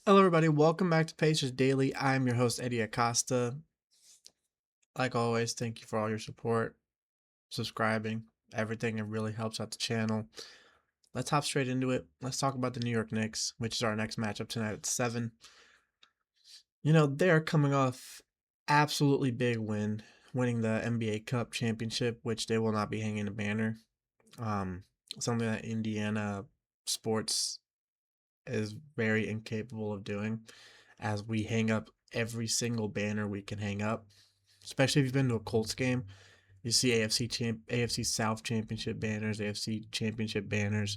Hello, everybody. Welcome back to Pacers Daily. I'm your host, Hery Acosta. Like always, thank you for all your support, subscribing, everything. It really helps out the channel. Let's hop straight into it. Let's talk about the New York Knicks, which is our next matchup tonight at 7. They're coming off absolutely big win, winning the NBA Cup championship, which they will not be hanging a banner. Um, Something that Indiana sports is very incapable of doing, as we hang up every single banner we can hang up. Especially if you've been to a Colts game, you see AFC South championship banners, AFC championship banners.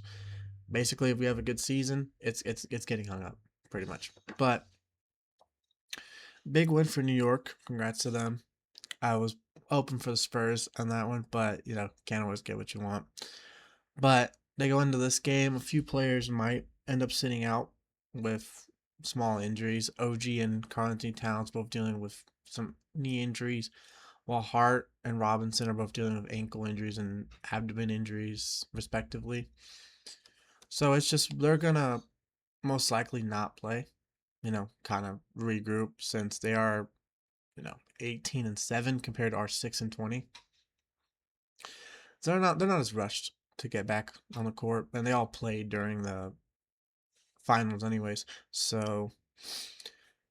Basically, if we have a good season, it's getting hung up pretty much. But big win for New York. Congrats to them. I was hoping for the Spurs on that one, but can't always get what you want. But they go into this game. A few players might end up sitting out with small injuries. OG and Karl-Anthony Towns both dealing with some knee injuries, while Hart and Robinson are both dealing with ankle injuries and abdomen injuries, respectively. So it's just they're gonna most likely not play. Kind of regroup since they are, 18-7 compared to our 6-20. So they're not as rushed to get back on the court, and they all played during the finals anyways. So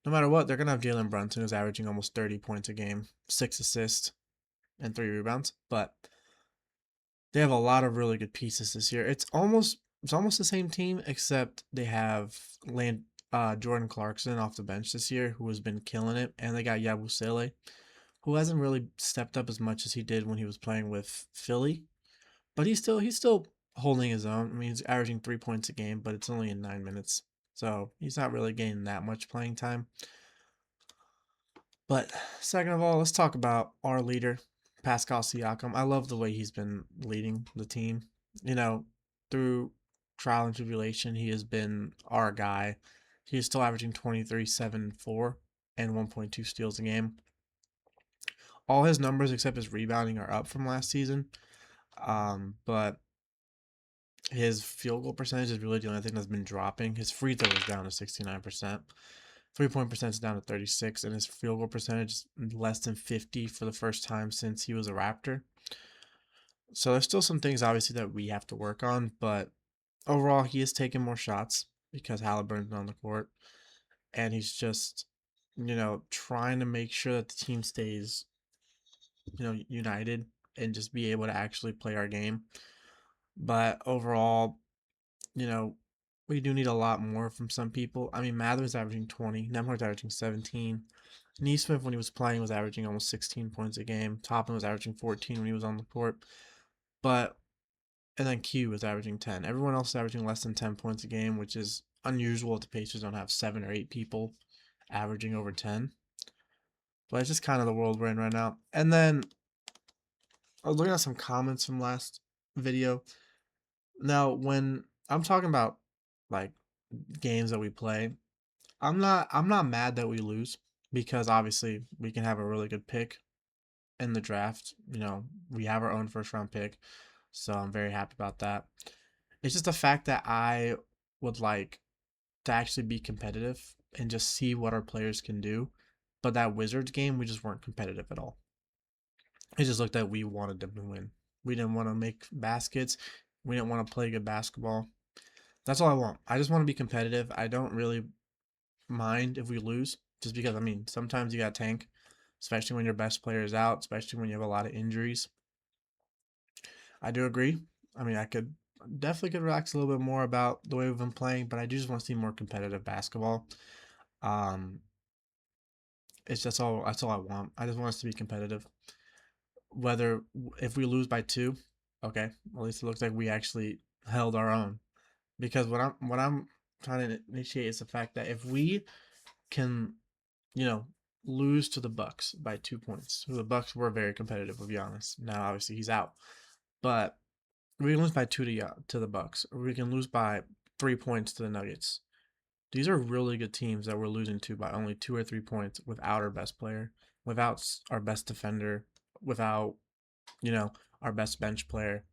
no matter what, they're gonna have Jalen Brunson, who's averaging almost 30 points a game, 6 assists, and 3 rebounds. But they have a lot of really good pieces this year. It's almost the same team, except they have Jordan Clarkson off the bench this year, who has been killing it, and they got Yabusele, who hasn't really stepped up as much as he did when he was playing with Philly. But he's still holding his own. I mean, he's averaging 3 points a game, but it's only in 9 minutes, so he's not really getting that much playing time. But second of all, let's talk about our leader, Pascal Siakam. I love the way he's been leading the team. Through trial and tribulation, he has been our guy. He is still averaging 23, 7, 4, and 1.2 steals a game. All his numbers except his rebounding are up from last season. But his field goal percentage is really the only thing that's been dropping. His free throw is down to 69%. 3-point percentage is down to 36, and his field goal percentage is less than 50 for the first time since he was a Raptor. So there's still some things obviously that we have to work on, but overall he is taking more shots because Halliburton's on the court, and he's just trying to make sure that the team stays united and just be able to actually play our game. But overall, you know, we do need a lot more from some people. I mean, Mather's averaging 20, Nembhard's averaging 17. Neesmith, when he was playing, was averaging almost 16 points a game. Toppin was averaging 14 when he was on the court. But, and then Q was averaging 10. Everyone else is averaging less than 10 points a game, which is unusual if the Pacers don't have 7 or 8 people averaging over 10. But it's just kind of the world we're in right now. And then I was looking at some comments from last video. Now, when I'm talking about like games that we play, I'm not mad that we lose, because obviously we can have a really good pick in the draft. We have our own first round pick, so I'm very happy about that. It's just the fact that I would like to actually be competitive and just see what our players can do. But that Wizards game, we just weren't competitive at all. It just looked like we wanted them to win. We didn't want to make baskets. We didn't want to play good basketball. That's all I want. I just want to be competitive. I don't really mind if we lose, just because I mean sometimes you got to tank, especially when your best player is out, especially when you have a lot of injuries. I do agree. I mean, I could definitely could relax a little bit more about the way we've been playing, but I do just want to see more competitive basketball. Um, it's just all that's all I want. I just want us to be competitive. Whether if we lose by 2, okay, at least it looks like we actually held our own. Because what I'm trying to initiate is the fact that if we can, you know, lose to the Bucks by 2 points. So the Bucks were very competitive with Giannis. Now obviously he's out, but we can lose by 2 to the Bucks, or we can lose by 3 points to the Nuggets. These are really good teams that we're losing to by only 2 or 3 points without our best player, without our best defender, without you know our best bench player.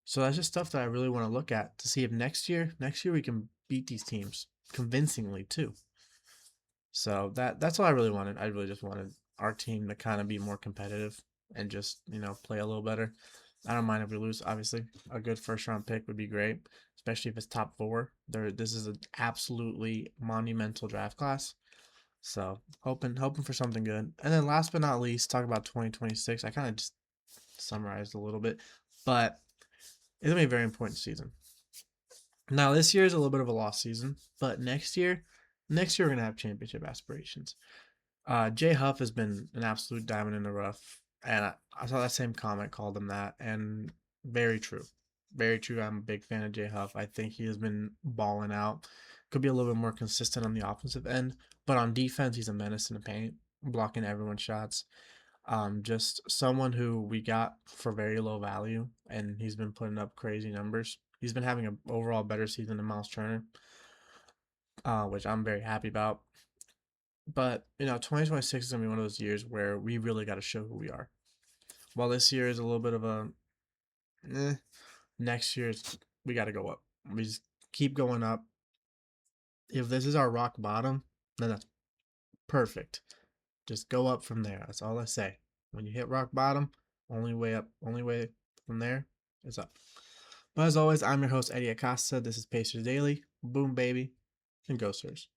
So that's just stuff that I really want to look at to see if next year we can beat these teams. convincingly too. So that's all I really wanted. I really just wanted our team to kind of be more competitive and just play a little better. I don't mind if we lose. Obviously, a good first round pick would be great, especially if it's top four. This is an absolutely monumental draft class. So hoping for something good. And then last but not least, talk about 2026. I kind of just summarized a little bit, but it's gonna be a very important season. Now this year is a little bit of a lost season, but next year we're gonna have championship aspirations. Jay Huff has been an absolute diamond in the rough, and I saw that same comment called him that, and very true, very true. I'm a big fan of Jay Huff. I think he has been balling out. Could be a little bit more consistent on the offensive end, but on defense, he's a menace in the paint, blocking everyone's shots. Just someone who we got for very low value, and he's been putting up crazy numbers. He's been having an overall better season than Miles Turner, which I'm very happy about. But 2026 is gonna be one of those years where we really got to show who we are. While this year is a little bit of a, eh, next year's we got to go up. We just keep going up. If this is our rock bottom, then that's perfect. Just go up from there. That's all I say. When you hit rock bottom, only way up, only way from there is up. But as always, I'm your host, Hery Acosta. This is Pacers Daily. Boom, baby, and go, Sirs.